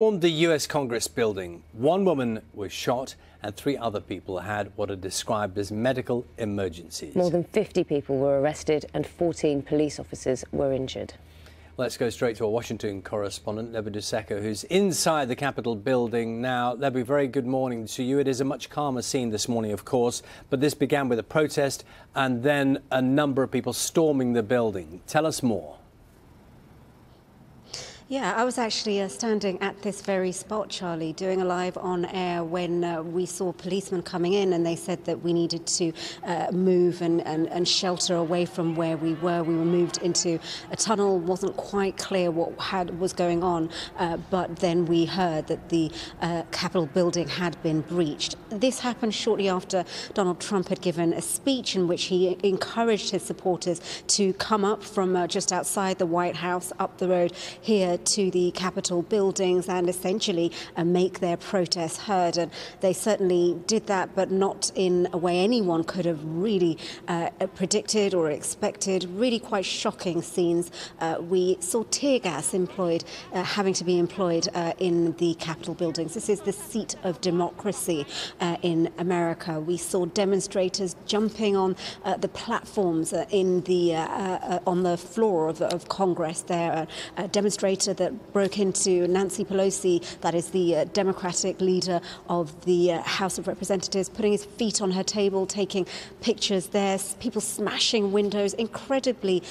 Stormed the US Congress building. One woman was shot and 3 other people had what are described as medical emergencies. More than 50 people were arrested and 14 police officers were injured. Let's go straight to our Washington correspondent, Lebo Diseko, who's inside the Capitol building now. Lebo, very good morning to you. It is a much calmer scene this morning, of course, but this began with a protest and then a number of people storming the building. Tell us more. Yeah, I was actually standing at this very spot, Charlie, doing a live on air when we saw policemen coming in, and they said that we needed to move and shelter away from where we were. We were moved into a tunnel. Wasn't quite clear what was going on, but then we heard that the Capitol building had been breached. This happened shortly after Donald Trump had given a speech in which he encouraged his supporters to come up from just outside the White House, up the road here to the Capitol buildings and essentially make their protests heard. And they certainly did that, but not in a way anyone could have really predicted or expected. Really quite shocking scenes. We saw tear gas having to be employed in the Capitol buildings. This is the seat of democracy in America. We saw demonstrators jumping on the platforms on the floor of Congress there. A demonstrator that broke into Nancy Pelosi, that is the Democratic leader of the House of Representatives, putting his feet on her table, taking pictures there, people smashing windows, incredibly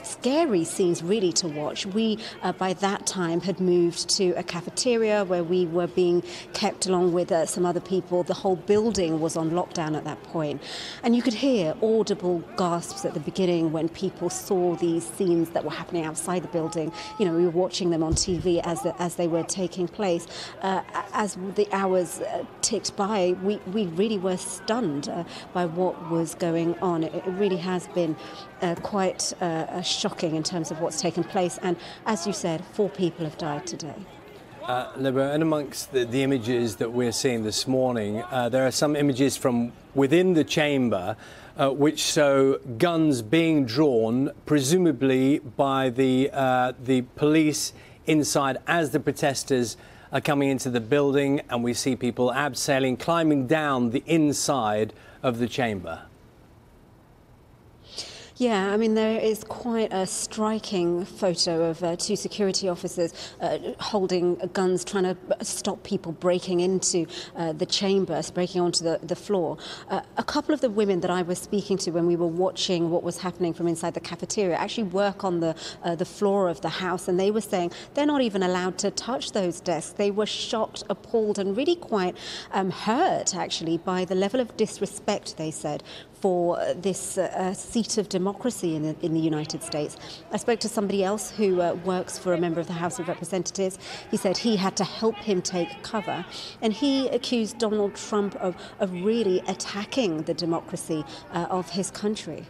scary scenes really to watch. We, by that time, had moved to a cafeteria where we were being kept along with some other people. The whole building was on lockdown at that point. And you could hear audible gasps at the beginning when people saw these scenes that were happening outside the building. You know, we were watching them on TV as they were taking place. As the hours ticked by, we really were stunned by what was going on. It really has been quite shocking in terms of what's taken place. And as you said, 4 people have died today. Lebo, and amongst the images that we're seeing this morning, there are some images from within the chamber which show guns being drawn, presumably by the police inside as the protesters are coming into the building, and we see people abseiling, climbing down the inside of the chamber. Yeah, I mean, there is quite a striking photo of 2 security officers holding guns, trying to stop people breaking into the chamber, breaking onto the floor. A couple of the women that I was speaking to when we were watching what was happening from inside the cafeteria actually work on the floor of the House, and they were saying they're not even allowed to touch those desks. They were shocked, appalled, and really quite hurt, actually, by the level of disrespect, they said, for this seat of democracy in the United States. I spoke to somebody else who works for a member of the House of Representatives. He said he had to help him take cover, and he accused Donald Trump of really attacking the democracy of his country.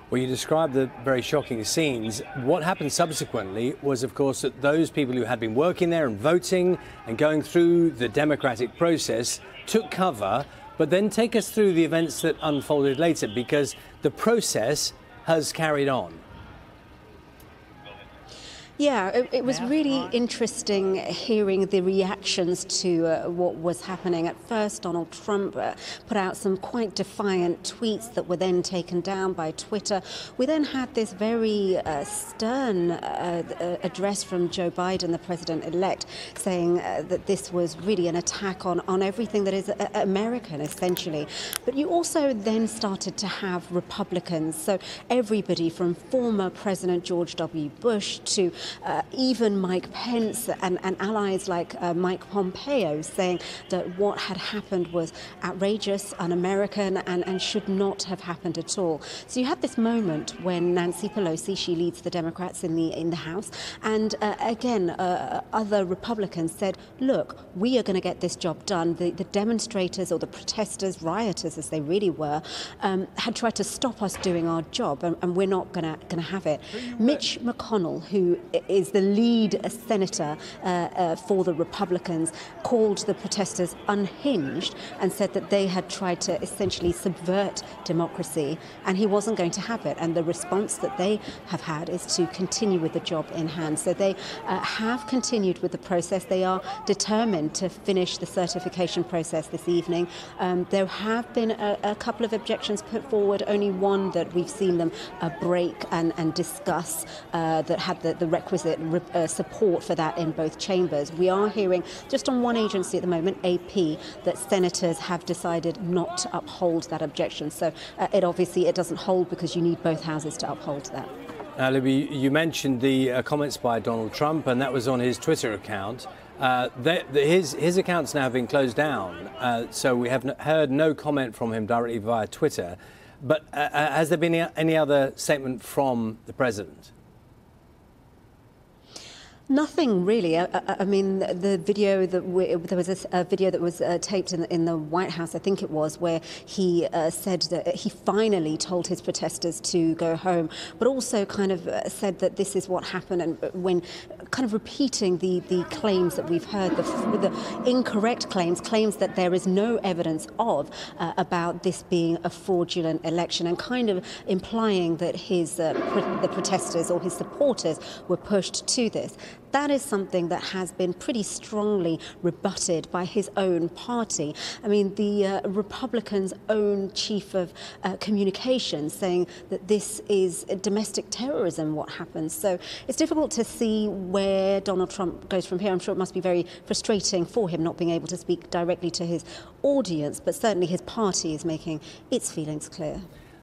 Well, you described the very shocking scenes. What happened subsequently was, of course, that those people who had been working there and voting and going through the democratic process took cover. But then take us through the events that unfolded later, because the process has carried on. Yeah, it was really interesting hearing the reactions to what was happening. At first, Donald Trump put out some quite defiant tweets that were then taken down by Twitter. We then had this very stern address from Joe Biden, the president-elect, saying that this was really an attack on everything that is American, essentially. But you also then started to have Republicans, so everybody from former President George W. Bush to even Mike Pence and allies like Mike Pompeo, saying that what had happened was outrageous, un-American, and should not have happened at all. So you had this moment when Nancy Pelosi, she leads the Democrats in the House, and again, other Republicans said, look, we are going to get this job done. The demonstrators, or the protesters, rioters as they really were, had tried to stop us doing our job, and we're not going to have it. Mitch McConnell, who is the lead senator for the Republicans, called the protesters unhinged and said that they had tried to essentially subvert democracy, and he wasn't going to have it. And the response that they have had is to continue with the job in hand. So they have continued with the process. They are determined to finish the certification process this evening. There have been a couple of objections put forward, only one that we've seen them break and discuss that had the requisite support for that in both chambers. We are hearing, just on one agency at the moment, AP, that senators have decided not to uphold that objection. So it doesn't hold because you need both houses to uphold that. Libby, you mentioned the comments by Donald Trump, and that was on his Twitter account. His account's now been closed down, so we have heard no comment from him directly via Twitter. But has there been any other statement from the president? Nothing really. I mean, the video there was a video that was taped in the White House, I think it was, where he said that he finally told his protesters to go home, but also kind of said that this is what happened, and when kind of repeating the claims that we've heard, the incorrect claims that there is no evidence of about this being a fraudulent election, and kind of implying that the protesters or his supporters were pushed to this. That is something that has been pretty strongly rebutted by his own party. I mean, the Republicans' own chief of communications saying that this is domestic terrorism, what happens. So it's difficult to see where Donald Trump goes from here. I'm sure it must be very frustrating for him not being able to speak directly to his audience, but certainly his party is making its feelings clear.